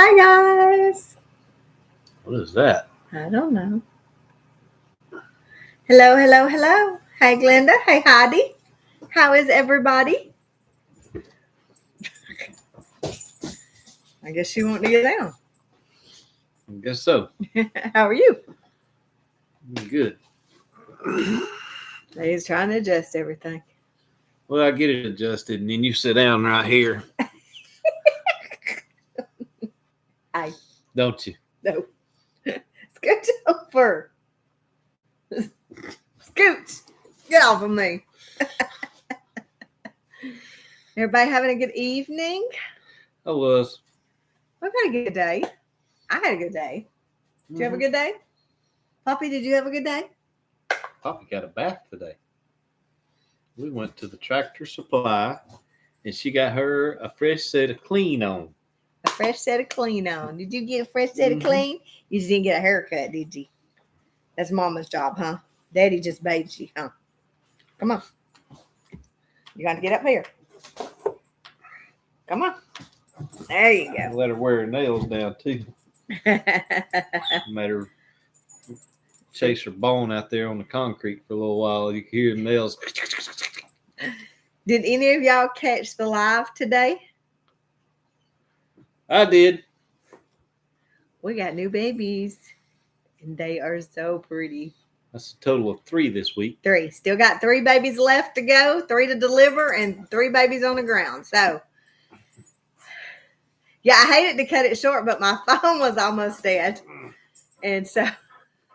Hi, guys. What is that? I don't know. Hello, hello, hello. Hi, Glenda. Hi, Heidi. How is everybody? I guess she won't get down. I guess so. How are you? Good. He's trying to adjust everything. Well, I get it adjusted, and then you sit down right here. Hi. Don't you? No. Scoot over. Scoot. Get off of me. Everybody having a good evening? I was. We've had a good day. I had a good day. Did you have a good day? Poppy, did you have a good day? Poppy got a bath today. We went to the Tractor Supply, and she got her a fresh set of clean on. A fresh set of clean on. Did you get a fresh set of clean? You just didn't get a haircut, did you? That's Mama's job, huh? Daddy just bathed you, huh? Come on. You got to get up here. Come on. There you I go. let her wear her nails down, too. Made her chase her bone out there on the concrete for a little while. You could hear the nails. Did any of y'all catch the live today? I did. We got new babies, and they are so pretty. That's a total of 3 this week. 3. Still got 3 babies left to go, 3 to deliver, and 3 babies on the ground. So, yeah, I hated to cut it short, but my phone was almost dead. And so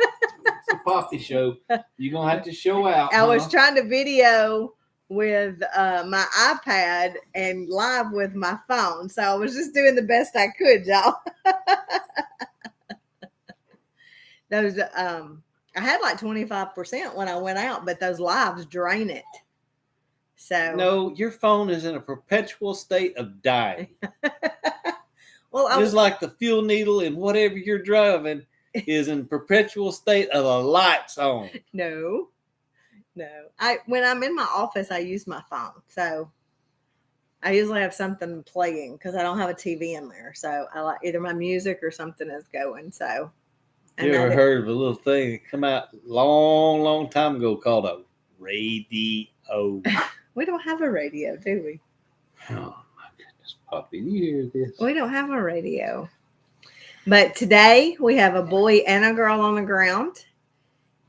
It's a Poppy show. You're going to have to show out. I was trying to video with my iPad and live with my phone. So I was just doing the best I could, y'all. Those I had like 25% when I went out, but those lives drain it. So No, your phone is in a perpetual state of dying. Well, just like the fuel needle in whatever you're driving is in perpetual state of the lights on. No. When I'm in my office, I use my phone. So I usually have something playing because I don't have a TV in there. So I like either my music or something is going. So you ever heard of a little thing that come out long time ago called a radio? We don't have a radio, do we? Oh my goodness, Poppy, you hear this? We don't have a radio. But today we have a boy and a girl on the ground.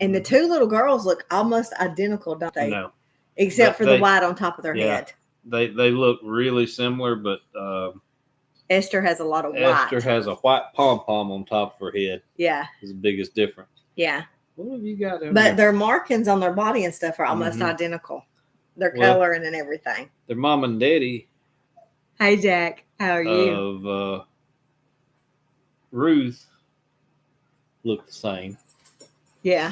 And the 2 little girls look almost identical, don't they? No. Except for the white on top of their head. They look really similar, but Esther has a lot of white. Esther has a white pom-pom on top of her head. Yeah. It's the biggest difference. Yeah. What have you got? But their markings on their body and stuff are almost identical. Their coloring and everything. Their mom and daddy. Hey, Jack. How are you? Of Ruth looked the same. Yeah.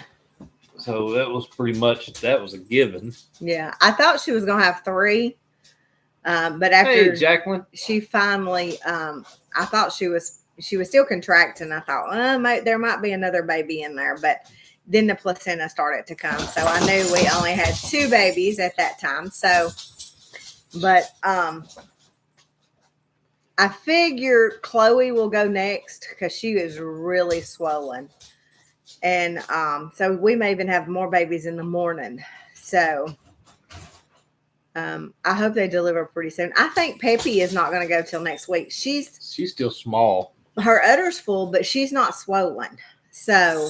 So that was a given. Yeah. I thought she was going to have 3. But after Jacqueline, she finally, I thought she was still contracting. I thought, there might be another baby in there, but then the placenta started to come. So I knew we only had 2 babies at that time. So, but, I figure Chloe will go next because she is really swollen. And, so we may even have more babies in the morning. So, I hope they deliver pretty soon. I think Peppy is not going to go till next week. She's still small. Her udder's full, but she's not swollen. So,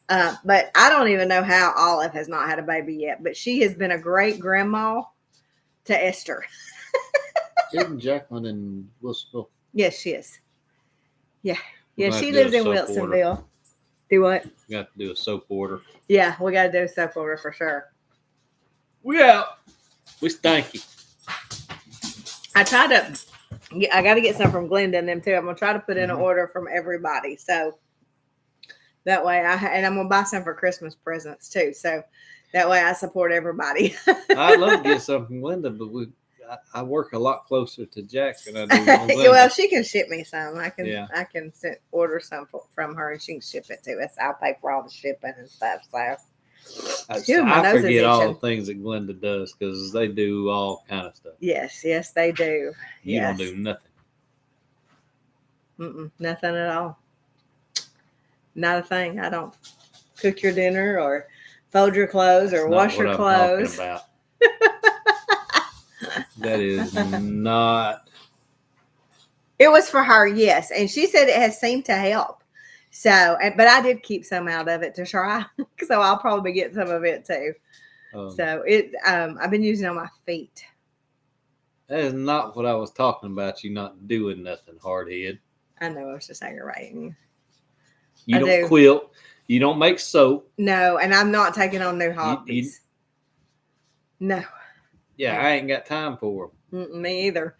but I don't even know how Olive has not had a baby yet. But she has been a great grandma to Esther. Isn't Jacqueline in Wilsonville? Yes, she is. Yeah. Yeah, she lives in Wilsonville. Order. Do what? We got to do a soap order. Yeah, we got to do a soap order for sure. We out. We stanky. I got to get some from Glenda and them too. I'm going to try to put in an order from everybody. So that way and I'm going to buy some for Christmas presents too. So that way I support everybody. I'd love to get some from Glenda, but I work a lot closer to Jack than I do on Glenda. Well, she can ship me some. I can order some from her and she can ship it to us. I'll pay for all the shipping and stuff. So I forget all the things that Glenda does because they do all kind of stuff. Yes, they do. You don't do nothing. Nothing at all. Not a thing. I don't cook your dinner or fold your clothes or That's not wash what your I'm clothes. talking about. That is not. It was for her, yes. And she said it has seemed to help. So, but I did keep some out of it to try. So I'll probably get some of it too. So I've been using it on my feet. That is not what I was talking about. You not doing nothing, hardhead. I know I was just aggravating you. You I don't do. quilt. You don't make soap. No, and I'm not taking on new hobbies. No. Yeah, I ain't got time for them. Me either.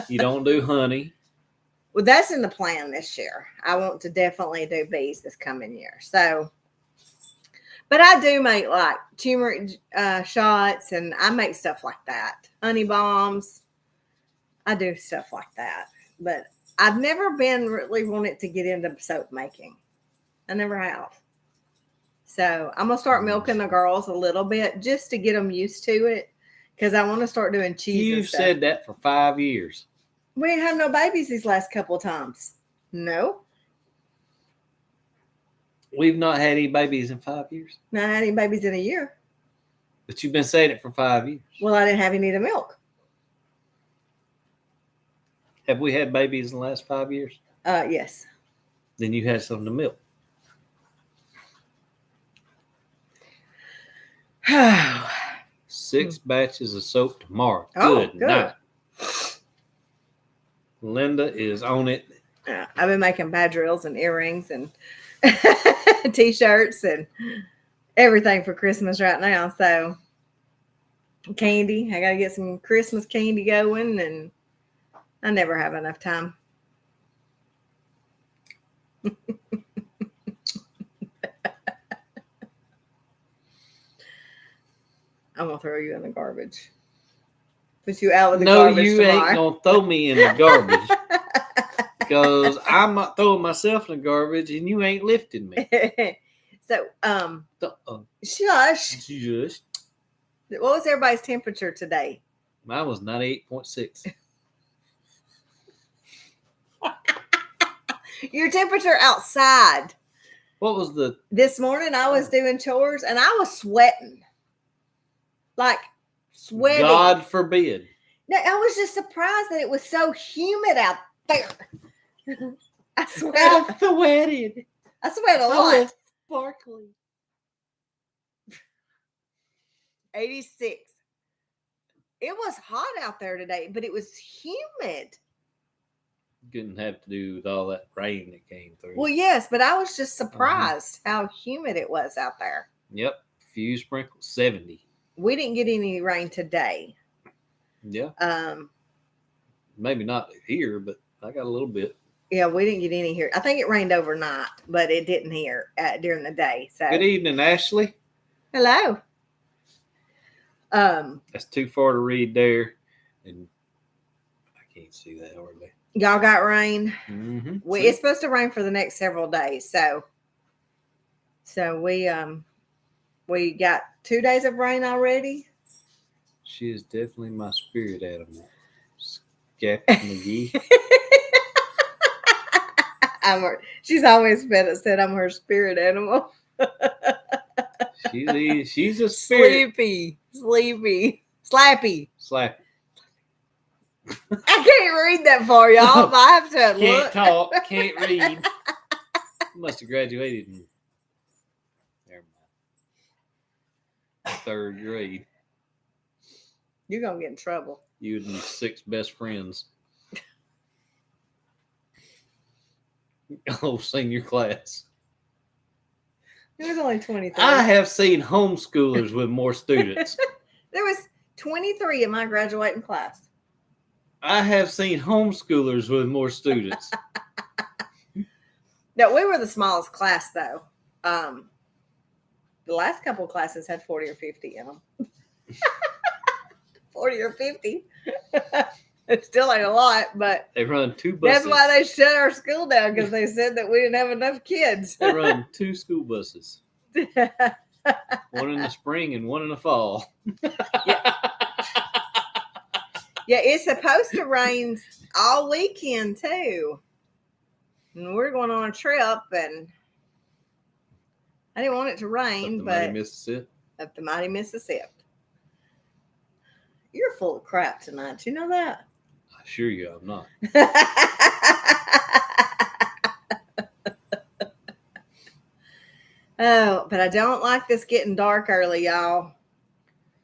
You don't do honey. Well, that's in the plan this year. I want to definitely do bees this coming year. So, but I do make like turmeric shots, and I make stuff like that. Honey bombs. I do stuff like that. But I've never been really wanted to get into soap making. I never have. So I'm going to start milking the girls a little bit just to get them used to it. Because I want to start doing cheese. You've said that for 5 years. We ain't had no babies these last couple of times. No. We've not had any babies in 5 years. Not had any babies in a year. But you've been saying it for 5 years. Well, I didn't have any to milk. Have we had babies in the last 5 years? Yes. Then you had some to milk. 6 batches of soap tomorrow. Good night. Linda is on it. I've been making badrills and earrings and t-shirts and everything for Christmas right now. So candy, I got to get some Christmas candy going, and I never have enough time. I'm going to throw you in the garbage. Put you out of the garbage. No, you tomorrow. Ain't going to throw me in the garbage. Because I'm not throwing myself in the garbage and you ain't lifting me. So, shush. Shush. What was everybody's temperature today? Mine was 98.6. Your temperature outside. What was the... This morning I was doing chores and I was sweating. Like sweating. God forbid. No, I was just surprised that it was so humid out there. I sweat. Sweated. I sweat a lot. Sparkly. 86. It was hot out there today, but it was humid. Couldn't have to do with all that rain that came through. Well, yes, but I was just surprised how humid it was out there. Yep. Few sprinkles, 70. We didn't get any rain today. Yeah. Maybe not here, but I got a little bit. Yeah, we didn't get any here. I think it rained overnight, but it didn't here during the day. So good evening, Ashley. Hello. That's too far to read there, and I can't see that hardly. Y'all got rain. Mm-hmm. It's supposed to rain for the next several days, so we got 2 days of rain already. She is definitely my spirit animal, Scat McGee. She's always said I'm her spirit animal. She's a spirit. Sleepy, slappy. Slappy. I can't read that for y'all. But I have to can't look. Talk, can't read. Must have graduated in never mind. 3rd grade. You're gonna get in trouble. You and your 6 best friends. Oh, senior class. There was only 23. I have seen homeschoolers with more students. There was 23 in my graduating class. I have seen homeschoolers with more students. No, we were the smallest class, though. The last couple of classes had 40 or 50 in them. 40 or 50. It still ain't a lot, but they run 2 buses. That's why they shut our school down, because they said that we didn't have enough kids. They run 2 school buses. One in the spring and one in the fall. Yeah, it's supposed to rain all weekend too. And we're going on a trip, and I didn't want it to rain, Up the mighty but Mississippi. up the mighty Mississippi. You're full of crap tonight. You know that? I assure you, I'm not. Oh, but I don't like this getting dark early, y'all.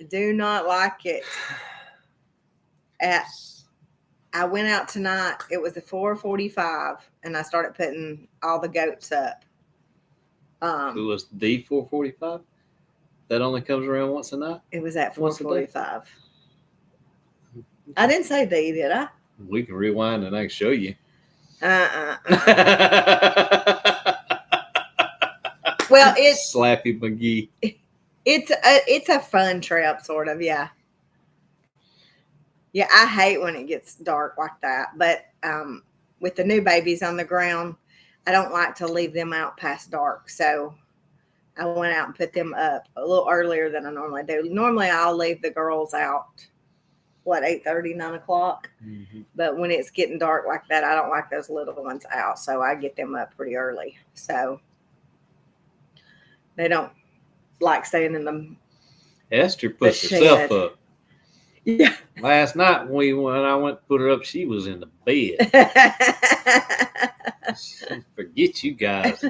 I do not like it. I went out tonight. It was at 4:45, and I started putting all the goats up. Who was the 4:45? That only comes around once a night. It was at Once a day? 4:45. I didn't say the, did I? We can rewind and I can show you. Well, it's Slappy McGee. it's a fun trip, sort of. Yeah. Yeah, I hate when it gets dark like that. But with the new babies on the ground, I don't like to leave them out past dark. So I went out and put them up a little earlier than I normally do. Normally, I'll leave the girls out, 8:30, 9 o'clock. Mm-hmm. But when it's getting dark like that, I don't like those little ones out. So I get them up pretty early. So they don't like staying in the Esther put The herself shed. up. Yeah. Last night when I went to put her up, she was in the bed. Forget you guys.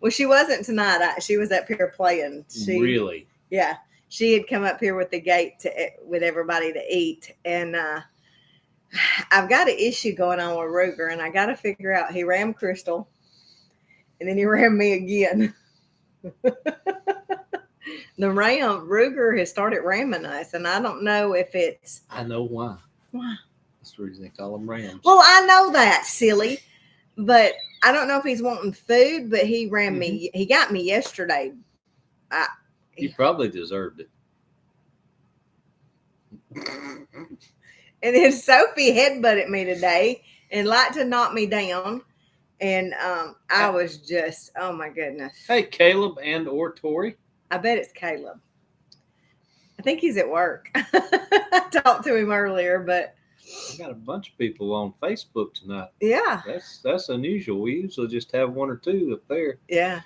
Well, she wasn't tonight. She was up here playing. Really? Yeah. She had come up here with the gate with everybody to eat. And I've got an issue going on with Ruger, and I got to figure out. He rammed Crystal, and then he rammed me again. Ruger has started ramming us, and I don't know if it's. I know why. Why? That's the reason they call them Rams. Well, I know that, silly, but I don't know if he's wanting food, but he rammed me. He got me yesterday. You probably deserved it. And then Sophie headbutted me today and liked to knock me down. And I was just, oh my goodness. Hey, Caleb and or Tori. I bet it's Caleb. I think he's at work. I talked to him earlier, but I got a bunch of people on Facebook tonight. yeah. That's unusual. We usually just have one or two up there. Yeah.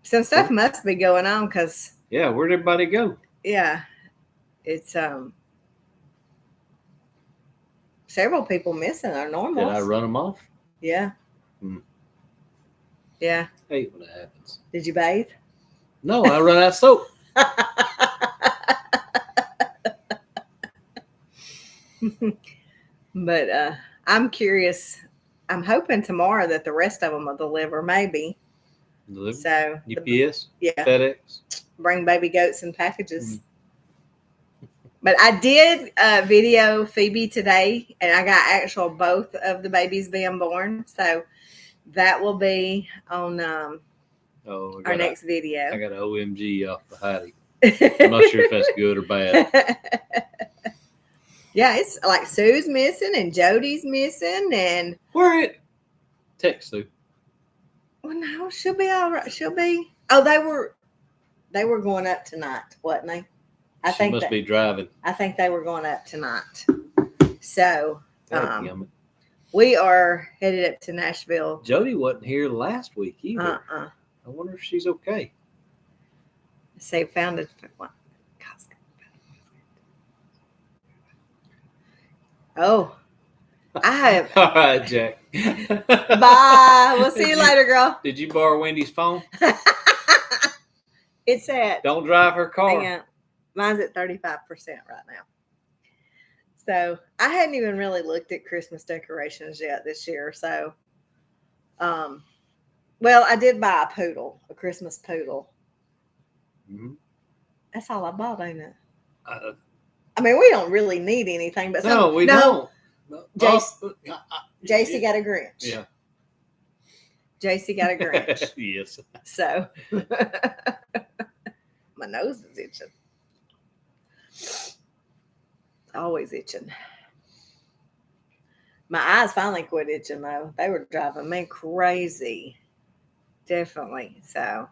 Some stuff must be going on because. Yeah, where'd everybody go? Yeah. It's several people missing our normals. Did I run them off? Yeah. Yeah. I hate when that happens. Did you bathe? No, I run out of soap. But I'm curious. I'm hoping tomorrow that the rest of them will deliver, maybe. Deliver? So UPS? Yeah. FedEx? Bring baby goats in packages. But I did video Phoebe today, and I got actual both of the babies being born. So that will be on our next video. I got an OMG off the Heidi. I'm not sure if that's good or bad. Yeah, it's like Sue's missing and Jody's missing, and Where it? Text Sue. well, no, she'll be all right. She'll be. Oh, they were going up tonight, wasn't they? She must be driving. I think they were going up tonight. So we are headed up to Nashville. Jody wasn't here last week either. I wonder if she's okay. Say found it. Oh, I have. All right, Jack. Bye. We'll see you later, girl. Did you borrow Wendy's phone? It's at. Don't drive her car. Yeah, mine's at 35% right now. So I hadn't even really looked at Christmas decorations yet this year. So, well, I did buy a Christmas poodle. Mm-hmm. That's all I bought, ain't it? I mean, we don't really need anything, but no, we don't. JC got a Grinch. Yeah. JC got a Grinch. Yes. So my nose is itching. Always itching. My eyes finally quit itching though. They were driving me crazy. Definitely. So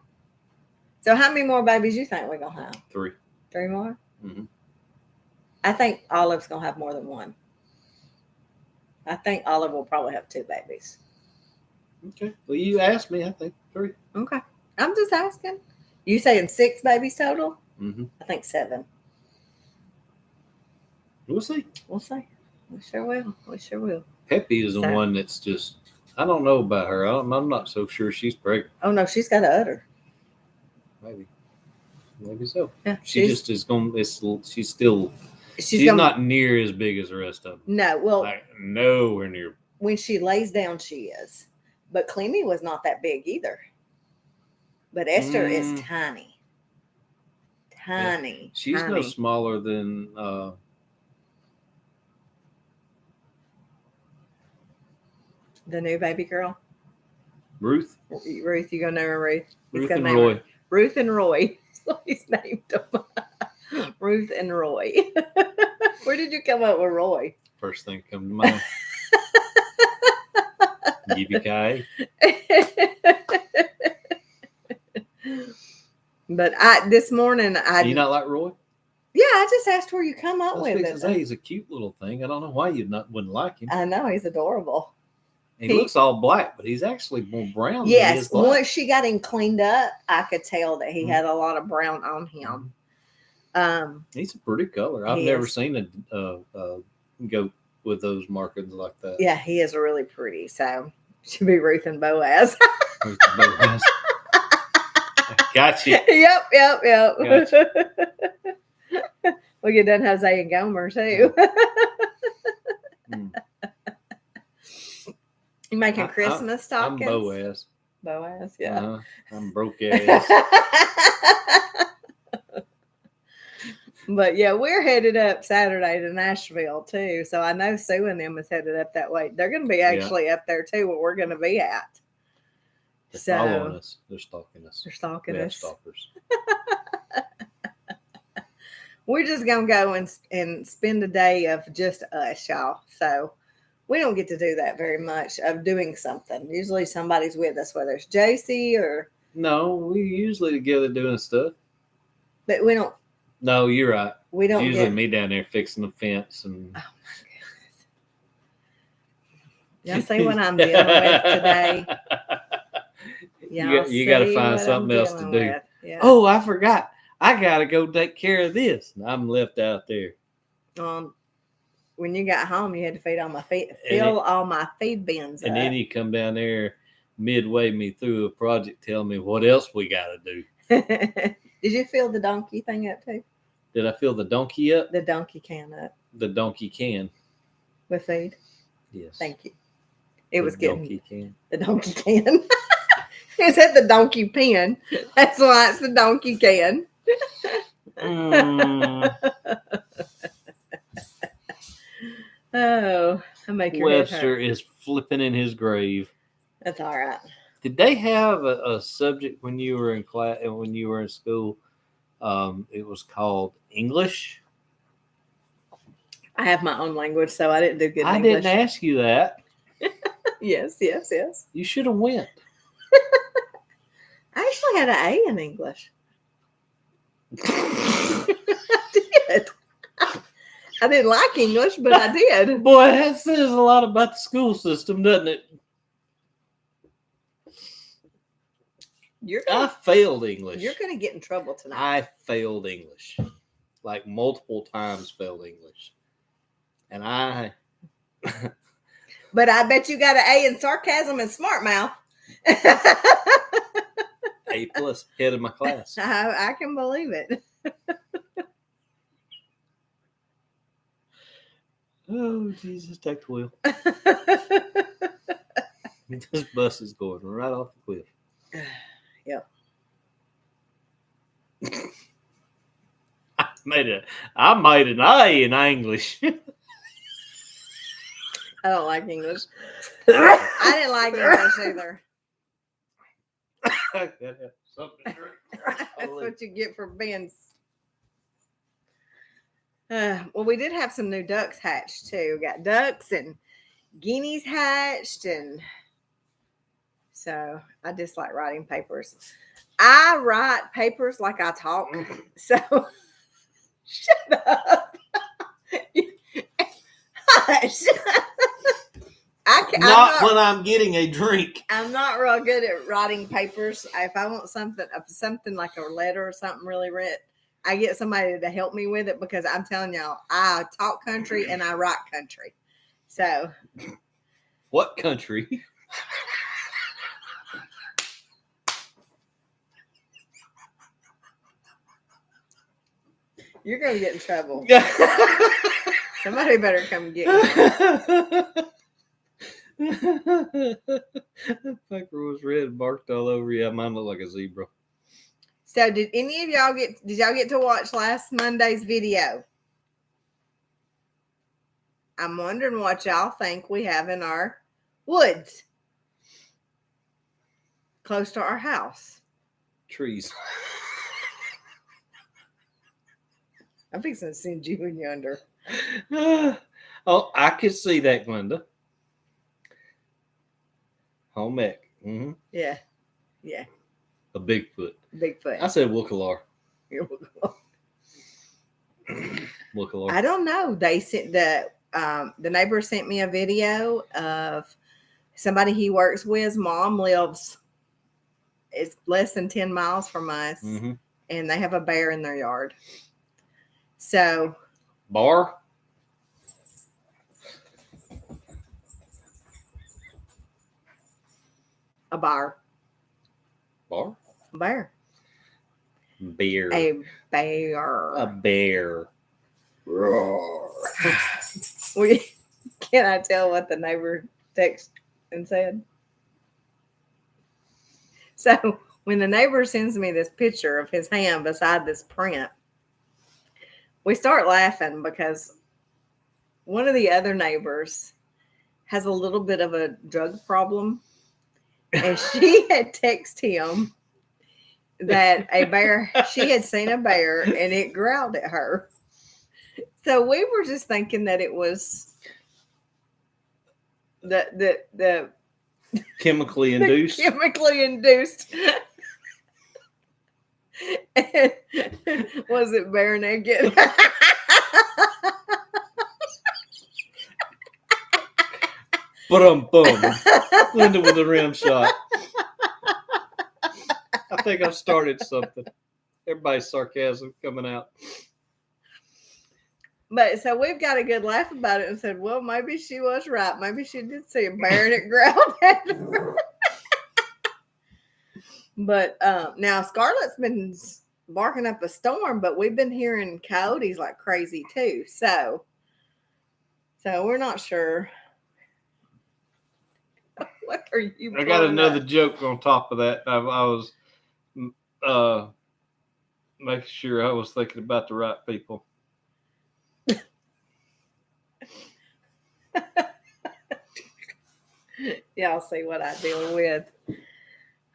how many more babies you think we're gonna have? 3. 3 more? Mm-hmm. I think Olive's gonna have more than one. I think Olive will probably have 2 babies. Okay. Well, you asked me. I think 3. Okay. I'm just asking. You saying 6 babies total? Mm-hmm. I think 7. We'll see. We'll see. We sure will. We sure will. Peppy is the So- one that's just. I don't know about her. I'm not so sure she's pregnant. Oh no, she's got a udder. Maybe so. Yeah, She just is going. She's still. She's gonna, not near as big as the rest of them. No, well, Like nowhere near. when she lays down, she is. But Clemmy was not that big either. But Esther is tiny. Tiny. She's tiny. no smaller than. The new baby girl. Ruth. Ruth, you gonna know her, Ruth? He's Ruth got a and name Roy. her. Ruth and Roy. So he's named them. Ruth and Roy. Where did you come up with Roy? First thing come to mind. Yippee-ki. But this morning Do you not like Roy? Yeah, I just asked where you come up I was with fixing it. to say he's a cute little thing. I don't know why wouldn't like him. I know he's adorable. He looks all black, but he's actually more brown. Than he Yes, is black. once she got him cleaned up, I could tell that he had a lot of brown on him. He's a pretty color. I've He never is. seen a goat with those markings like that. Yeah, he is really pretty. So should be Ruth and Boaz. With the Boaz. Gotcha. Yep. We get done Jose and Gomer too. Mm. You making Christmas I'm stockings? Boaz. Boaz, yeah. I'm broke ass. But yeah, we're headed up Saturday to Nashville too. So I know Sue and them is headed up that way. They're going to be actually up there too, where we're going to be at. They're So following us. They're stalking us. they're stalking We have us. stalkers. We're just going to go and spend a day of just us, y'all. So we don't get to do that very much of doing something. Usually somebody's with us, whether it's JC or. No, we usually together doing stuff. But we don't. No, you're right. We don't Usually get. me down there fixing the fence and. Oh my goodness. Y'all see what I'm dealing with today? You got to find something else to do. Yeah. Oh, I forgot. I got to go take care of this. And I'm left out there. When you got home, you had to feed all my all my feed bins And up. then you come down there midway me through a project, tell me what else we got to do. Did you fill the donkey thing up too? Did I fill the donkey up? The donkey can up The donkey can. with feed. Yes. Thank you. It was The getting donkey can. the donkey can. It said the donkey pen. That's why it's the donkey can. Mm, Oh, I make your head hurt. Webster is flipping in his grave. That's all right. Did they have a subject when you were in class and when you were in school? It was called English. I have my own language, so I didn't do good in I English. didn't ask you that. Yes. You should have went. I actually had an A in English. I did. I didn't like English, but I did. Boy, that says a lot about the school system, doesn't it? I failed English. You're gonna get in trouble tonight. I failed English. Like multiple times failed English. And I But I bet you got an A in sarcasm and smart mouth. A plus, head of my class. I can believe it. Oh, Jesus, take the wheel. This bus is going right off the cliff. Yep. I made an A in English. I don't like English. I didn't like English either. That's what you get for being. Well, we did have some new ducks hatched too. We got ducks and guineas hatched, and so I just like writing papers. I write papers like I talk. So shut up. Hush. Not when I'm getting a drink. I'm not real good at writing papers. If I want something like a letter or something really written, I get somebody to help me with it because I'm telling y'all, I talk country and I write country. So, What country? you're going to get in trouble. Somebody better come get you. That fucker was red, marked all over. Yeah, mine looked like a zebra. So, did any of y'all get to watch last Monday's video? I'm wondering what y'all think we have in our woods close to our house. Trees. I'm fixing to send you in yonder. Oh, I could see that, Glenda. Home ec. Mm-hmm. Yeah. A Bigfoot. Bigfoot. I said Wookalar. Wookalar. I don't know. They sent the neighbor sent me a video of somebody he works with. Mom lives it's less than 10 miles from us, Mm-hmm. and they have a bear in their yard. So Bar. a bear. Bar. Bear. Bear. A bear. A bear. Roar. Can I tell what the neighbor texted and said? So when the neighbor sends me this picture of his hand beside this print, we start laughing because one of the other neighbors has a little bit of a drug problem. And she had texted him that she had seen a bear and it growled at her. So we were just thinking that it was the Chemically induced. Chemically induced. Was it bare naked? Boom. Linda with a rim shot. I think I've started something. Everybody's sarcasm coming out. But so we've got a good laugh about it and said, well, maybe she was right. Maybe she did see a bear and it growled at her. But now Scarlett's been barking up a storm, but we've been hearing coyotes like crazy too. So we're not sure. What are you? I got another joke on top of that. I was making sure I was thinking about the right people. Y'all see what I deal with.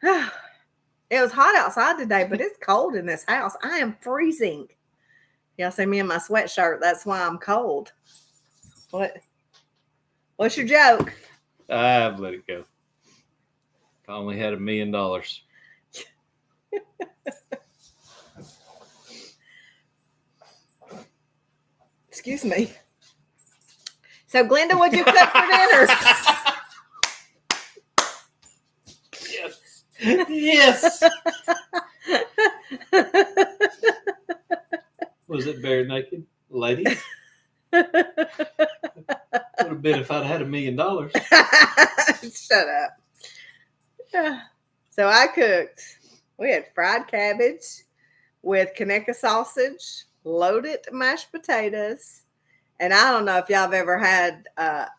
It was hot outside today, but it's cold in this house. I am freezing. Y'all see me in my sweatshirt. That's why I'm cold. What's your joke? I've let it go. If I only had $1 million. Excuse me. So, Glenda, what'd you cook for dinner? Yes. Was it bare naked, ladies? Would have been if I'd had $1 million. Shut up. So I cooked. We had fried cabbage with Conecuh sausage, loaded mashed potatoes, and I don't know if y'all have ever had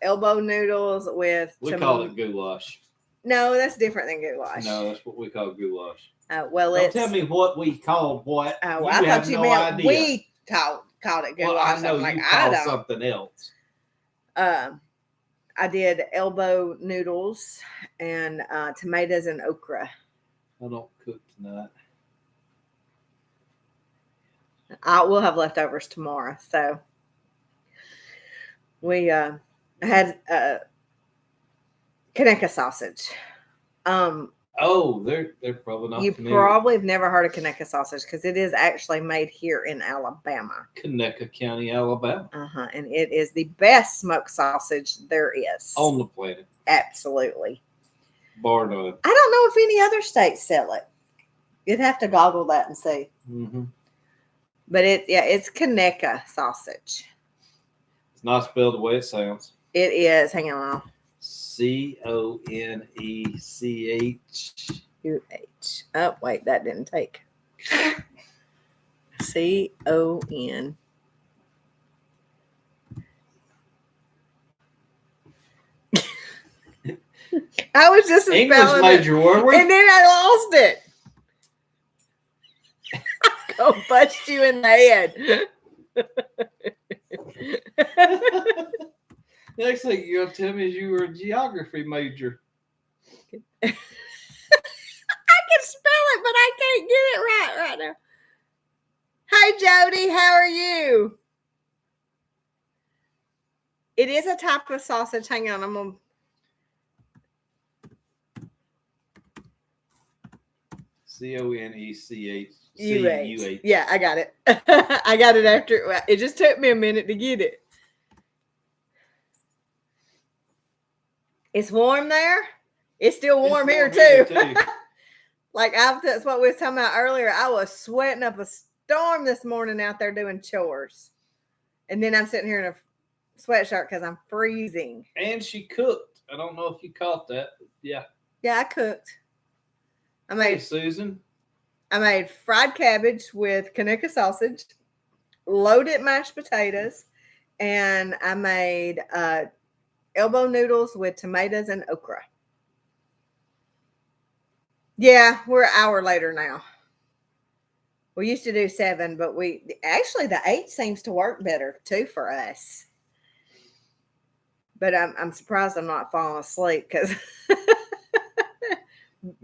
elbow noodles with. We call it goulash. No, that's different than goulash. No, that's what we call goulash. Well, Don't tell me what we called what. Oh, I thought you meant idea. We called it goulash. Well, I know like, you call something else. I did elbow noodles and tomatoes and okra. I don't cook tonight. We'll have leftovers tomorrow. So we had Conecuh sausage. Oh, they're probably not You familiar. probably have never heard of Conecuh sausage because it is actually made here in Alabama. Conecuh County, Alabama, And it is the best smoked sausage there is. on the planet, Absolutely. bar none. I don't know if any other states sell it. You'd have to goggle that and see. Mm-hmm. But it's Conecuh sausage. It's not spelled the way it sounds. It is. Hang on. Conechh. UH. Oh, wait, that didn't take. CON. I was just English spelling major, were it, we? and then I lost it. Go bust you in the head. Next thing you're gonna tell me is you were a geography major. I can spell it, but I can't get it right now. Hi, Jody. How are you? It is a type of sausage. Hang on, I'm gonna. Conechch. UH. Yeah, I got it. I got it after. It just took me a minute to get it. It's warm there. It's still warm here too. That's what we was talking about earlier. I was sweating up a storm this morning out there doing chores, and then I'm sitting here in a sweatshirt because I'm freezing. And she cooked. I don't know if you caught that. But yeah. Yeah, I cooked. Hey, Susan. I made fried cabbage with Conecuh sausage, loaded mashed potatoes, and I made elbow noodles with tomatoes and okra. Yeah, we're an hour later now. We used to do 7, but the 8 seems to work better too for us. But I'm surprised I'm not falling asleep because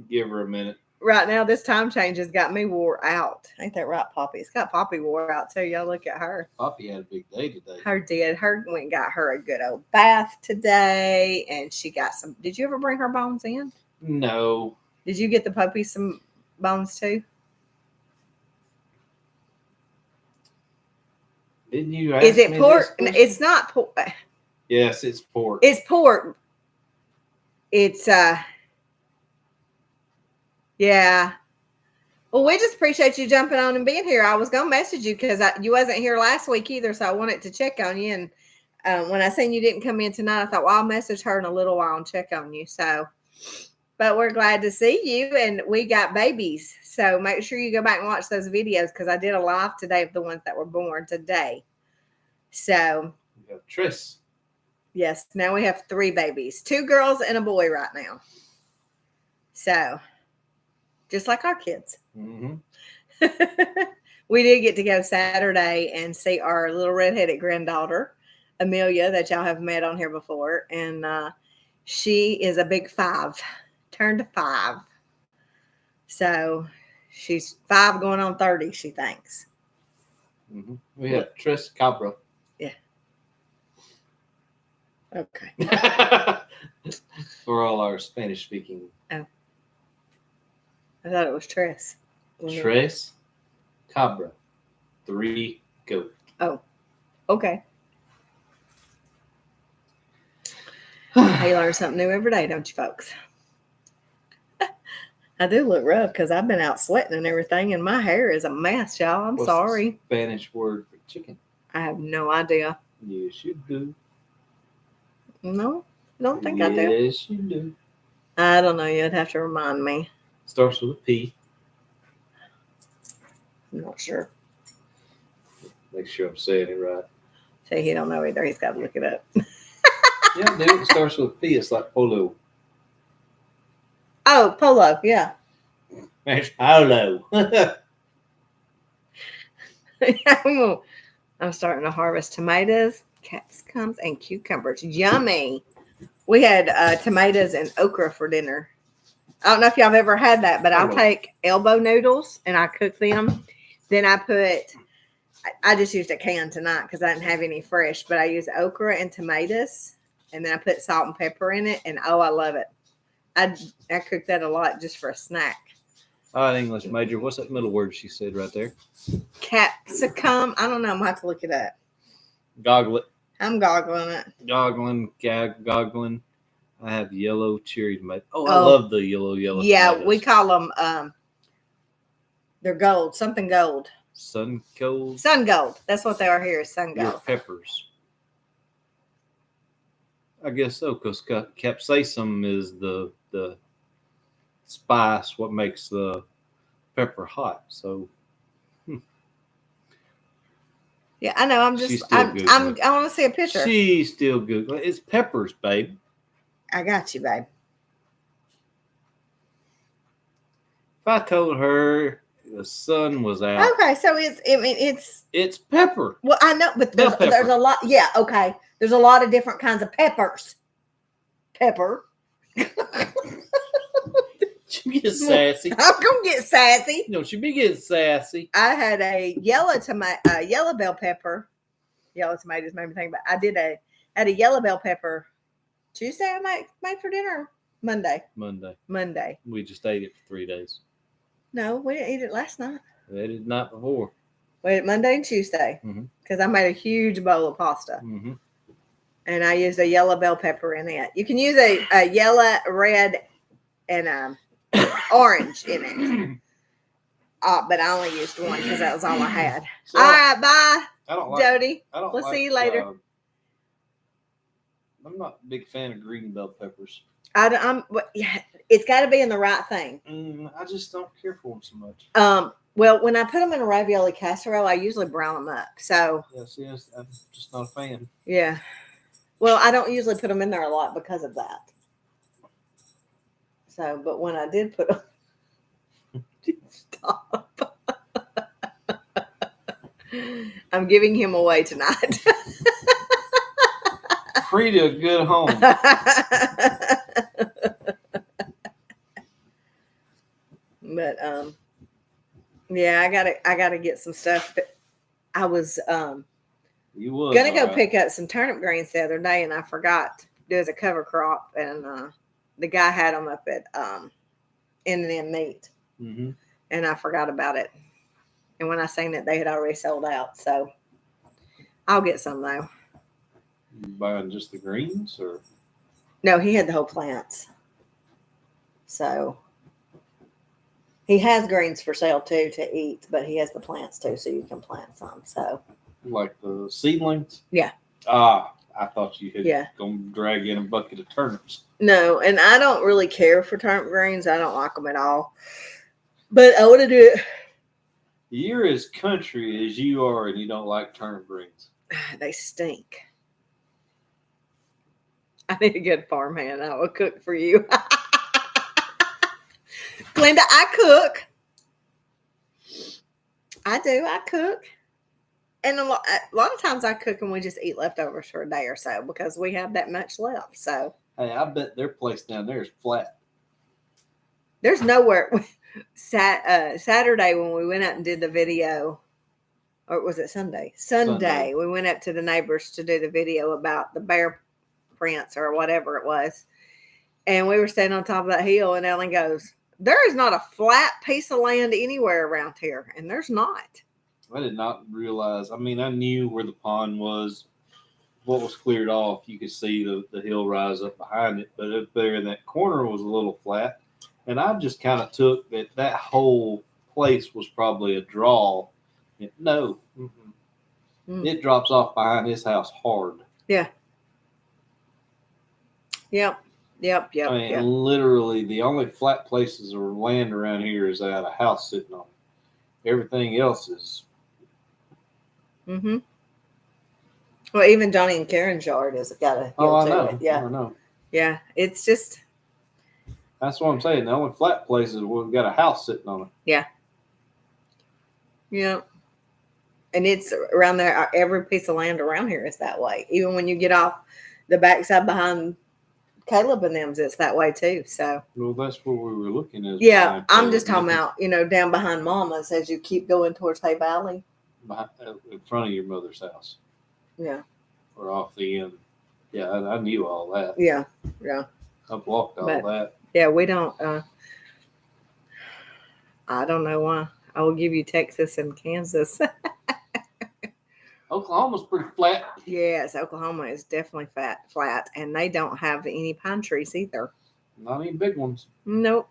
give her a minute. Right now, this time change has got me wore out. Ain't that right, Poppy? It's got Poppy wore out too. Y'all look at her. Poppy had a big day today. Her did. Her went and got her a good old bath today, and she got some. Did you ever bring her bones in? No. Did you get the puppy some bones too? Didn't you ask Is it me pork? this It's not pork. Yes, it's pork. It's pork. It's yeah. Well, we just appreciate you jumping on and being here. I was gonna message you because you wasn't here last week either, so I wanted to check on you. And when I seen you didn't come in tonight, I thought, well, I'll message her in a little while and check on you. So, but we're glad to see you, and we got babies. So make sure you go back and watch those videos because I did a live today of the ones that were born today. So We have Triss. yes, now we have 3 babies, 2 girls and a boy right now. So just like our kids. Mm-hmm. We did get to go Saturday and see our little redheaded granddaughter, Amelia, that y'all have met on here before. And she is a big 5, turned 5. So she's 5 going on 30, she thinks. Mm-hmm. We have Triss Cabra. Yeah. Okay. For all our Spanish speaking. Oh. I thought it was Tress. Triss Cabra. 3 go. Oh, okay. You learn something new every day, don't you, folks? I do look rough because I've been out sweating and everything, and my hair is a mess, y'all. I'm What's sorry. the Spanish word for chicken? I have no idea. Yes, you do. No, I don't think I do. Yes, you do. I don't know. You'd have to remind me. Starts with a P. I'm not sure. Make sure I'm saying it right. See, he don't know either. He's got to look it up. Yeah, dude, it starts with a P. It's like polo. Oh, polo. Yeah. It's polo. I'm starting to harvest tomatoes, capsicums, and cucumbers. Yummy. We had tomatoes and okra for dinner. I don't know if y'all have ever had that, but I'll take elbow noodles and I cook them. Then I just used a can tonight because I didn't have any fresh, but I use okra and tomatoes, and then I put salt and pepper in it, and oh, I love it. I cook that a lot just for a snack. All right, English major. What's that middle word she said right there? Capsicum. I don't know. I'm gonna have to look it up. Goggle it. I'm goggling it. Goggling. I have yellow cherry tomato. I Oh, love the yellow Yeah, tomatoes. we call them. They're gold. Something gold. Sun gold. Sun gold. That's what they are here. Is sun Your gold. peppers. I guess so, because capsaicin is the spice, what makes the pepper hot. So Yeah, I know. She's still Googling. I want to see a picture. she's still Googling. It's peppers, babe. I got you, babe. If I told her the sun was out, Okay, so it's it's pepper. well, I know, but Bell pepper. there's a lot. Yeah, okay. There's a lot of different kinds of peppers. Pepper. She gets sassy. I'm gonna get sassy. You know, she be getting sassy. I had a yellow bell pepper. Yellow tomatoes made me think about. Had a yellow bell pepper Tuesday. I made for dinner. Monday. We just ate it for 3 days. No, we didn't eat it last night. We ate it the night before. We ate it Monday and Tuesday because I made a huge bowl of pasta. Mm-hmm. And I used a yellow bell pepper in it. You can use a yellow, red, and orange in it. But I only used one because that was all I had. So, all right, bye, I don't like. Jody. I don't. We'll like, see you later. I'm not a big fan of green bell peppers. It's got to be in the right thing. I just don't care for them so much. Well, when I put them in a ravioli casserole, I usually brown them up. So Yes, I'm just not a fan. yeah. Well, I don't usually put them in there a lot because of that. So, but when I did put them, stop. I'm giving him away tonight. Free to a good home. But yeah, I gotta get some stuff. But I was You was gonna go right. pick up some turnip greens the other day, and I forgot to do as a cover crop, and the guy had them up at N&M Meat, Mm-hmm. and I forgot about it. And when I seen it, they had already sold out. So I'll get some though. You buying just the greens, or No, he had the whole plants. So he has greens for sale too to eat, but he has the plants too, so you can plant some. So like the seedlings? Yeah. I thought you had Yeah. gonna drag in a bucket of turnips. no, and I don't really care for turnip greens. I don't like them at all. But I want to do it. You're as country as you are, and you don't like turnip greens. They stink. I need a good farmhand. I will cook for you. Glenda, I cook. I do. I cook. And a lot of times I cook and we just eat leftovers for a day or so because we have that much left. So Hey, I bet their place down there is flat. there's nowhere. Saturday when we went out and did the video, or was it Sunday? Sunday. We went up to the neighbors to do the video about the bear prints or whatever it was. And we were standing on top of that hill, and Ellen goes, "There is not a flat piece of land anywhere around here." And there's not. I did not realize. I mean, I knew where the pond was. What was cleared off, you could see the hill rise up behind it. But up there in that corner was a little flat. And I just kind of took that whole place was probably a draw. No. Mm-mm. It drops off behind his house hard. Yeah. Yep. I mean, literally, the only flat places or land around here is that a house sitting on it. Everything else is. Mm-hmm. Well, even Johnny and Karen's yard has got a hill I to know. it. Yeah. I know. Yeah. It's just. That's what I'm saying. The only flat places we've got a house sitting on it. Yeah. Yeah. And it's around there. Every piece of land around here is that way. Even when you get off the backside behind Caleb and them's, it's that way too. So. Well, that's where we were looking at. Yeah. I'm just talking about, down behind Mama's as you keep going towards Hay Valley. In front of your mother's house. Yeah. Or off the end. Yeah, I knew all that. Yeah. Yeah. I blocked all that. Yeah, we don't. I don't know why. I will give you Texas and Kansas. Oklahoma's pretty flat. Yes, Oklahoma is definitely flat, and they don't have any pine trees either. Not any big ones. Nope.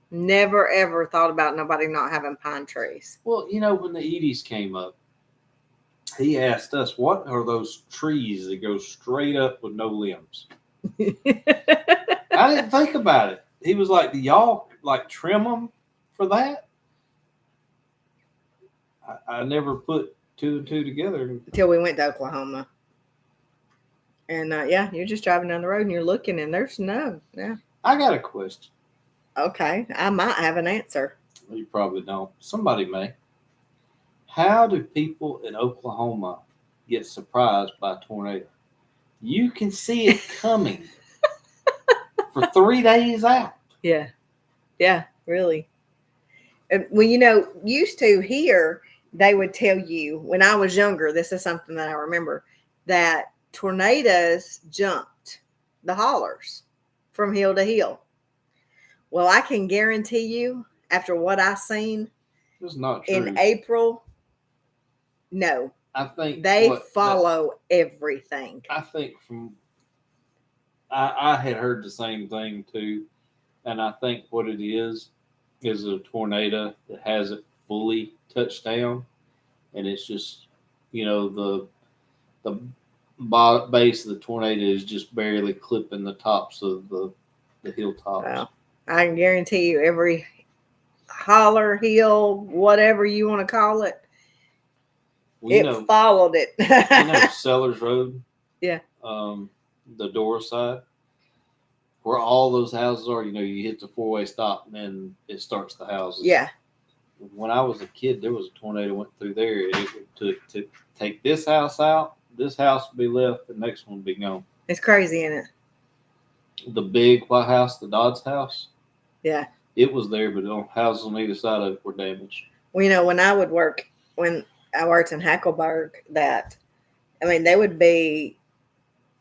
Never ever thought about nobody not having pine trees. Well, when the Edie's came up, he asked us, what are those trees that go straight up with no limbs? I didn't think about it. He was like, do y'all like trim them for that? I never put two and two together. Until we went to Oklahoma. And yeah, you're just driving down the road and you're looking and there's no. Yeah. I got a question. Okay. I might have an answer. You probably don't. Somebody may. How do people in Oklahoma get surprised by a tornado? You can see it coming for 3 days out. Yeah. Yeah, really. Well, used to here, they would tell you when I was younger, this is something that I remember, that tornadoes jumped the hollers from hill to hill. Well, I can guarantee you, after what I seen It's not true. in April, no. I think they follow everything. I think I had heard the same thing too. And I think what it is a tornado that hasn't fully touched down. And it's just, the base of the tornado is just barely clipping the tops of the hilltops. Well, I can guarantee you every holler, hill, whatever you want to call it, followed it. Sellers Road? Yeah. The door side, where all those houses are, you hit the 4-way stop and then it starts the houses. Yeah. When I was a kid, there was a tornado went through there. It took to take this house out. This house would be left. The next one would be gone. It's crazy, isn't it? The big white house, the Dodds house. Yeah. It was there, but the houses on either side of it were damaged. Well, when I worked in Hackleburg, there would be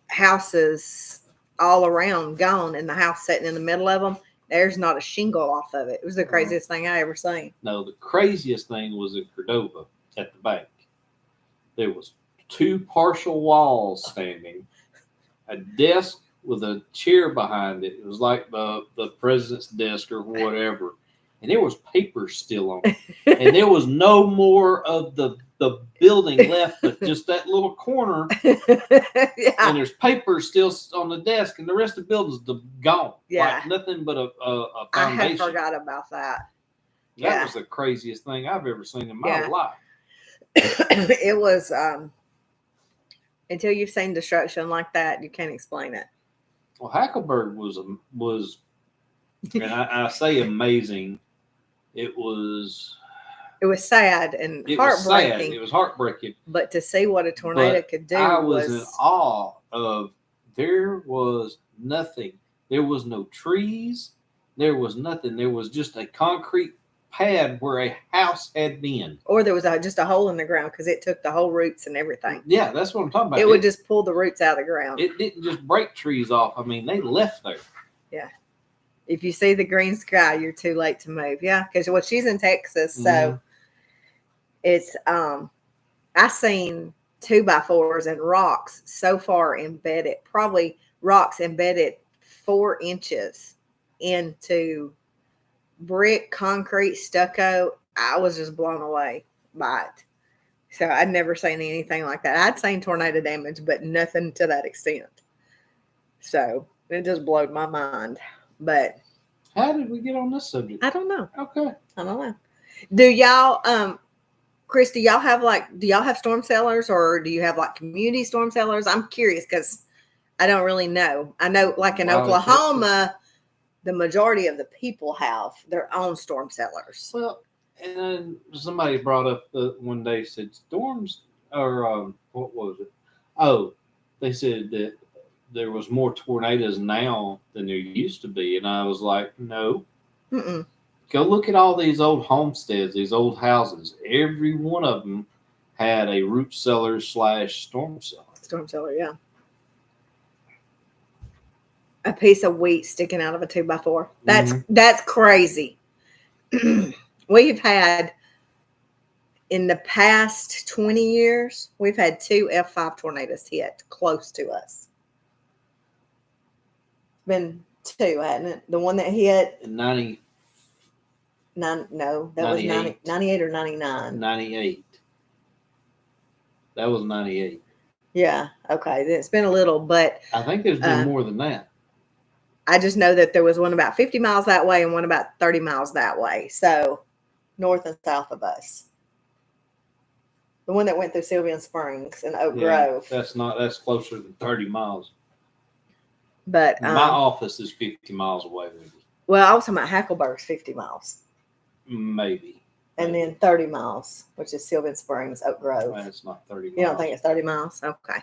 houses all around gone and the house sitting in the middle of them. There's not a shingle off of it. It was the craziest thing I ever seen. No, the craziest thing was in Cordova at the bank. There was 2 partial walls standing, a desk with a chair behind it. It was like the president's desk or whatever. And there was paper still on it. And there was no more of the building left, but just that little corner. Yeah. And there's paper still on the desk, and the rest of the building's gone. Yeah. Like nothing but a foundation. I had forgot about that. That was the craziest thing I've ever seen in my life. It was, until you've seen destruction like that, you can't explain it. Well, Hackleburg was, and I say amazing. It was sad and heartbreaking. It was heartbreaking. But to see what a tornado could do, I was in awe of. There was nothing. There was no trees. There was nothing. There was just a concrete pad where a house had been. Or there was just a hole in the ground because it took the whole roots and everything. Yeah, that's what I'm talking about. It would just pull the roots out of the ground. It didn't just break trees off. I mean, they left there. Yeah. If you see the green sky, you're too late to move. Yeah, because she's in Texas, so it's I seen 2x4s and rocks so far embedded, probably rocks embedded 4 inches into brick, concrete, stucco. I was just blown away by it. So I'd never seen anything like that. I'd seen tornado damage, but nothing to that extent. So it just blew my mind. But how did we get on this subject? I don't know. Okay. I don't know. Do y'all, Chris, do y'all have storm cellars, or do you have like community storm cellars? I'm curious because I don't really know. I know like in Oklahoma, the majority of the people have their own storm cellars. Well, and then somebody brought up one day, said storms, or what was it? Oh, they said that there was more tornadoes now than there used to be. And I was like, no. Mm-mm. Go look at all these old homesteads, these old houses. Every one of them had a root cellar / storm cellar. Storm cellar, yeah. a piece of wheat sticking out of a 2x4. That's crazy. We've had, in the past 20 years, we've had 2 F5 tornadoes hit close to us. Been 2, hadn't it? The one that hit in 90. No, that 98. was 98 or 99. 98. That was 98. Yeah. Okay. It's been a little, but I think there's been more than that. I just know that there was one about 50 miles that way and one about 30 miles that way. So north and south of us. The one that went through Sylvan Springs and Oak Grove. That's closer than 30 miles. But my office is 50 miles away, maybe. Well, I was talking about Hackleburg's 50 miles. Maybe. And then 30 miles, which is Sylvan Springs, Oak Grove. Well, it's not 30 miles. You don't think it's 30 miles? Okay.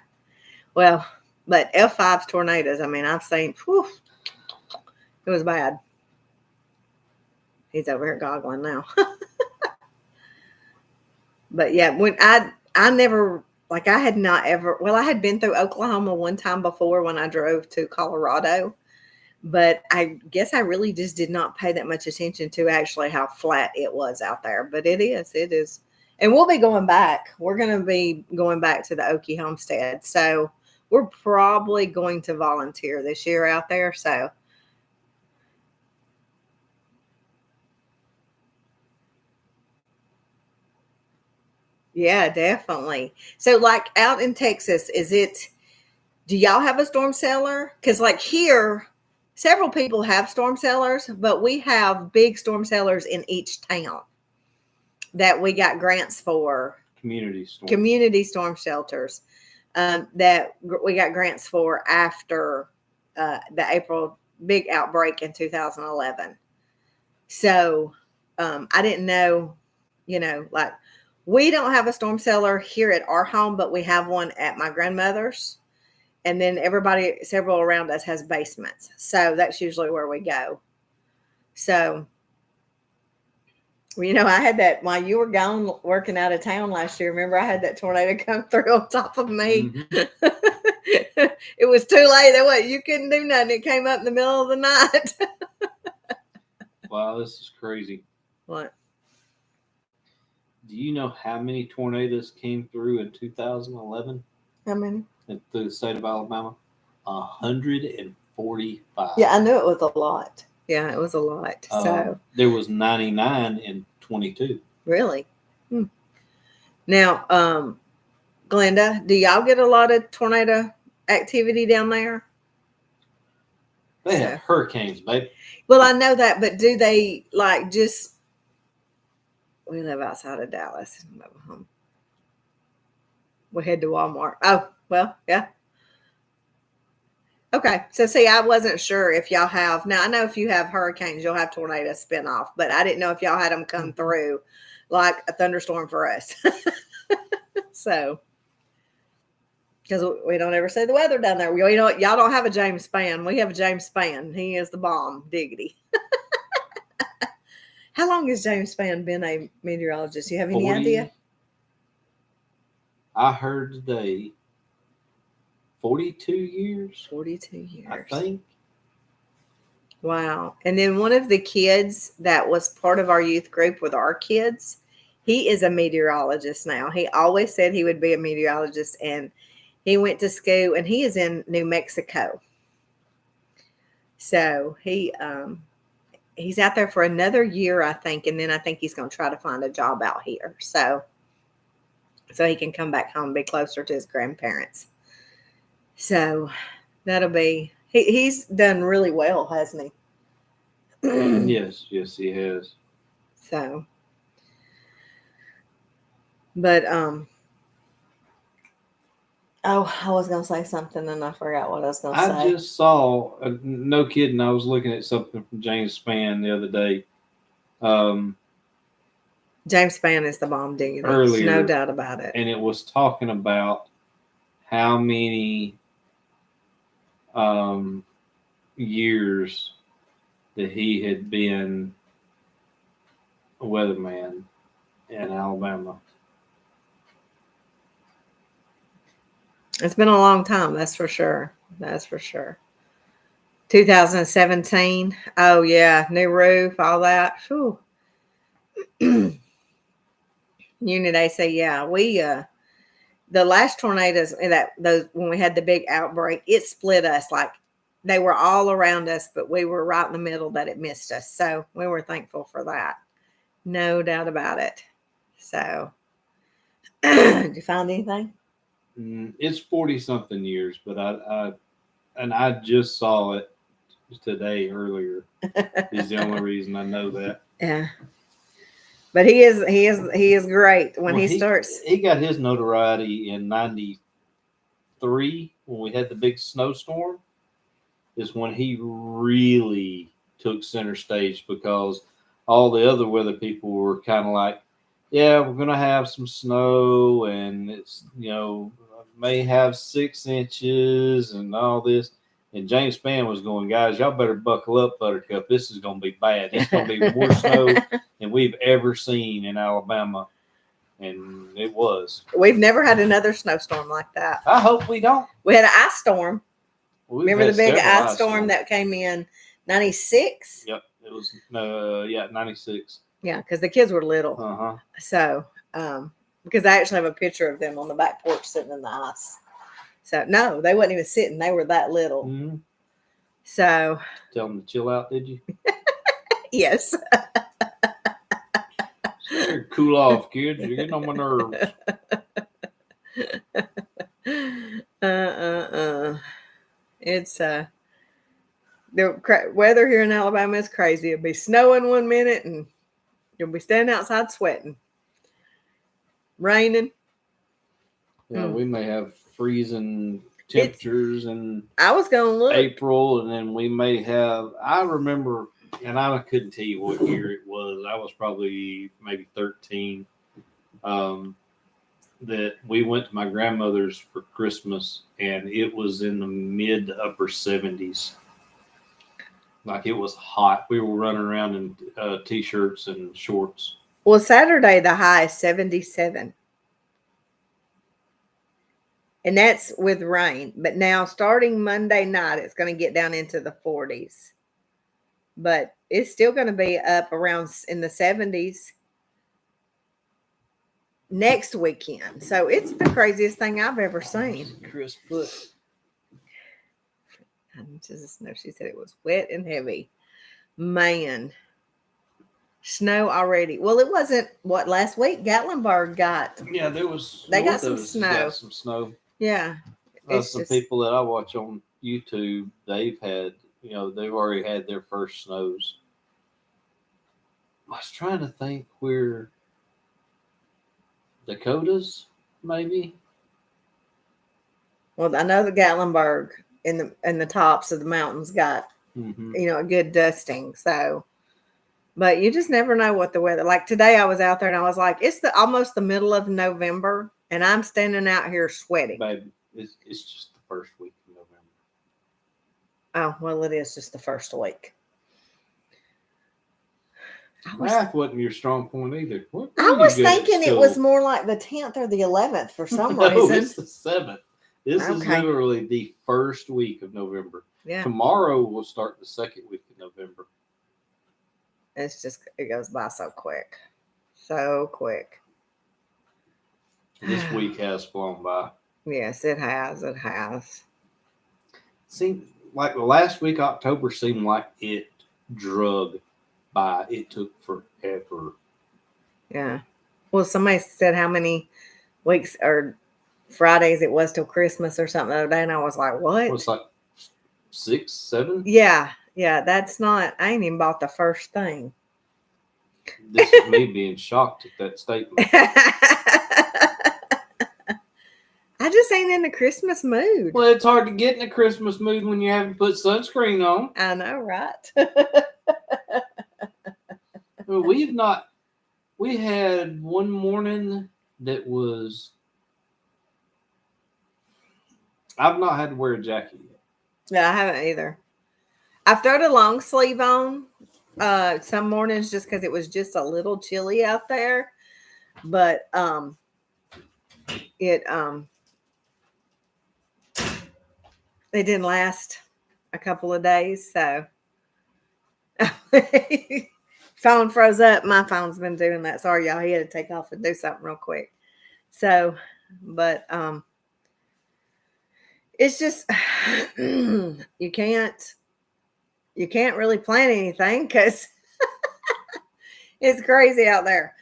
Well, but F5's tornadoes, I mean, I've seen, it was bad. He's over here goggling now. But yeah, when I never, like I had not ever, well, I had been through Oklahoma one time before when I drove to Colorado, but I guess I really just did not pay that much attention to actually how flat it was out there. But it is. And we'll be going back. We're going to be going back to the Okie homestead. So we're probably going to volunteer this year out there. So yeah, definitely. So like out in Texas, do y'all have a storm cellar? Because like here, several people have storm cellars, but we have big storm cellars in each town that we got grants for. Community storm shelters that we got grants for after the April big outbreak in 2011. So I didn't know, like we don't have a storm cellar here at our home, but we have one at my grandmother's. And then several around us has basements. So that's usually where we go. So, I had that while you were gone working out of town last year. Remember, I had that tornado come through on top of me. Mm-hmm. It was too late. You couldn't do nothing. It came up in the middle of the night. Wow, this is crazy. What? Do you know how many tornadoes came through in 2011? How many? Through the state of Alabama? 145. Yeah, I knew it was a lot. Yeah, it was a lot. So there was 99 in 22. Really? Now, Glenda, do y'all get a lot of tornado activity down there? They have hurricanes, babe. Well, I know that, but do they we live outside of Dallas. We head to Walmart. Oh, well, yeah. Okay. So see, I wasn't sure if y'all have, now I know if you have hurricanes, you'll have tornadoes spin off, but I didn't know if y'all had them come through like a thunderstorm for us. So, because we don't ever say the weather down there. Y'all don't have a James Spann. We have a James Spann. He is the bomb. Diggity. How long has James Spann been a meteorologist? You have any idea? I heard today 42 years. 42 years. I think. Wow. And then one of the kids that was part of our youth group with our kids, he is a meteorologist now. He always said he would be a meteorologist, and he went to school, and he is in New Mexico. So he's out there for another year, I think, and then I think he's going to try to find a job out here. So he can come back home and be closer to his grandparents. So that'll be, he's done really well, hasn't he? Yes, he has. So, but, I was going to say something and I forgot what I was going to say. I just saw, no kidding, I was looking at something from James Spann the other day. James Spann is the bomb diggity. Earlier, no doubt about it. And it was talking about how many years that he had been a weatherman in Alabama. It's been a long time, that's for sure. That's for sure. 2017. Oh yeah, new roof, all that. Whew. Unit AC, yeah. We the last tornadoes that those when we had the big outbreak, it split us. Like they were all around us, but we were right in the middle that it missed us. So we were thankful for that. No doubt about it. So did you find anything? It's 40 something years, but I just saw it today earlier. Is the only reason I know that. Yeah. But he is great when Well, he starts. he got his notoriety in '93 when we had the big snowstorm. Is when he really took center stage because all the other weather people were kind of like, yeah, we're gonna have some snow and it's may have 6 inches and all this. And James Spann was going, guys, y'all better buckle up, Buttercup. This is gonna be bad. It's gonna be more snow than we've ever seen in Alabama. And it was. We've never had another snowstorm like that. I hope we don't. We had an ice storm. Well, remember the big ice storm that came in 96? Yep. It was 96. Yeah, because the kids were little. Uh-huh. So, because I actually have a picture of them on the back porch sitting in the ice. So, no, they wasn't even sitting. They were that little. Mm-hmm. So. Tell them to chill out, did you? Yes. Cool off, kids. You're getting on my nerves. It's the weather here in Alabama is crazy. It'll be snowing one minute and you'll be standing outside sweating. Raining. Yeah, we may have freezing temperatures in I was gonna look April, and then we may have. I remember, and I couldn't tell you what year it was. I was probably maybe 13. That we went to my grandmother's for Christmas, and it was in the mid to upper 70s. Like it was hot. We were running around in t-shirts and shorts. Well, Saturday the high is 77. And that's with rain. But now starting Monday night, it's going to get down into the 40s. But it's still going to be up around in the 70s next weekend. So it's the craziest thing I've ever seen. Chris put. I just know she said it was wet and heavy. Man. Snow already. Well, it wasn't last week Gatlinburg got. Yeah, there was. They got some snow. Got some snow. Yeah. Some people that I watch on YouTube, they've had, they've already had their first snows. I was trying to think where Dakotas, maybe. Well, I know the Gatlinburg in the tops of the mountains got, a good dusting. So, but you just never know what the weather. Like today, I was out there and I was like, it's almost the middle of November, and I'm standing out here sweating. Baby, it's just the first week of November. Oh well, it is just the first week. Math wasn't your strong point either. I was thinking it was more like the 10th or the 11th for some reason. No, it's the 7th. This is literally the first week of November. Yeah. Tomorrow will start the second week of November. It goes by so quick. So quick. This week has flown by. Yes, it has. It has. Seemed like the last week, October, seemed like it drug by. It took forever. Yeah. Well, somebody said how many weeks or Fridays it was till Christmas or something the other day, and I was like, what? It was like 6, 7? Yeah. Yeah, that's not, I ain't even bought the first thing. This is me being shocked at that statement. I just ain't in the Christmas mood. Well, it's hard to get in the Christmas mood when you haven't put sunscreen on. I know, right? Well, we had one morning that was, I've not had to wear a jacket yet. No, I haven't either. I've thrown a long sleeve on some mornings just because it was just a little chilly out there. But it didn't last a couple of days. So phone froze up. My phone's been doing that. Sorry, y'all. He had to take off and do something real quick. So, but it's just you can't really plan anything because it's crazy out there.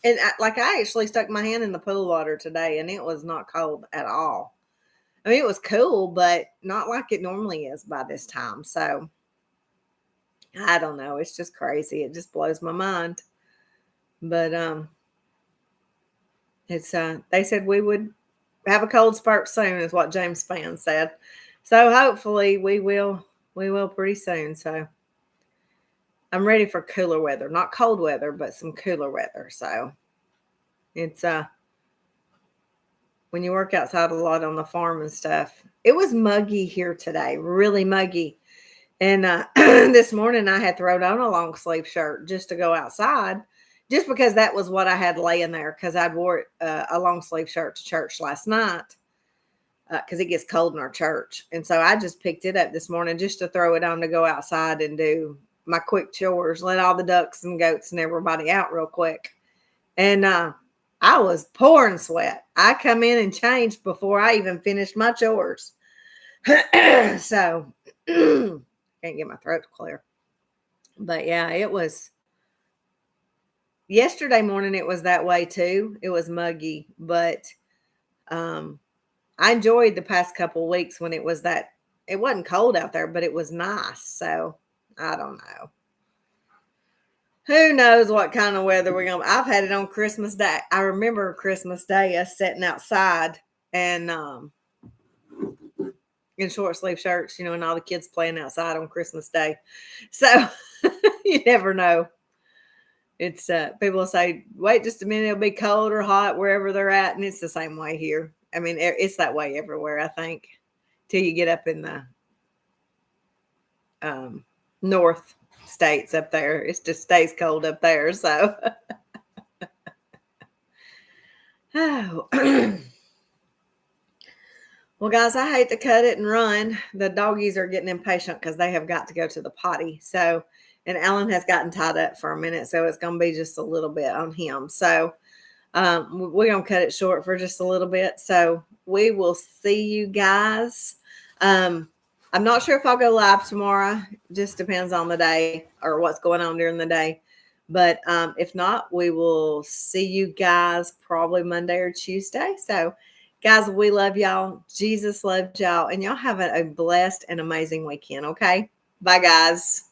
And I actually stuck my hand in the pool water today, and it was not cold at all. I mean, it was cool, but not like it normally is by this time. So I don't know. It's just crazy. It just blows my mind. But it's they said we would have a cold spurt soon, is what James Spann said. So hopefully we will pretty soon. So I'm ready for cooler weather, not cold weather, but some cooler weather. So it's when you work outside a lot on the farm and stuff. It was muggy here today, really muggy. And this morning I had thrown on a long sleeve shirt just to go outside, just because that was what I had laying there, because I'd wore a long sleeve shirt to church last night because it gets cold in our church. And so I just picked it up this morning just to throw it on to go outside and do my quick chores, let all the ducks and goats and everybody out real quick. And I was pouring sweat. I come in and changed before I even finished my chores. So can't get my throat to clear. But yeah, it was yesterday morning. It was that way too. It was muggy, but I enjoyed the past couple of weeks when it was that, it wasn't cold out there, but it was nice. So I don't know. Who knows what kind of weather we're going to, I've had it on Christmas Day. I remember Christmas Day, us sitting outside and, in short sleeve shirts, and all the kids playing outside on Christmas Day. So you never know. It's people will say, wait just a minute, it'll be cold or hot wherever they're at. And it's the same way here. I mean, it's that way everywhere, I think, till you get up in the north states up there. It just stays cold up there. So oh. Well, guys, I hate to cut it and run. The doggies are getting impatient because they have got to go to the potty. So, and Alan has gotten tied up for a minute, so it's going to be just a little bit on him. So, we're going to cut it short for just a little bit. So, we will see you guys. I'm not sure if I'll go live tomorrow. Just depends on the day or what's going on during the day. But if not, we will see you guys probably Monday or Tuesday. So, guys, we love y'all. Jesus loves y'all. And y'all have a blessed and amazing weekend, okay? Bye, guys.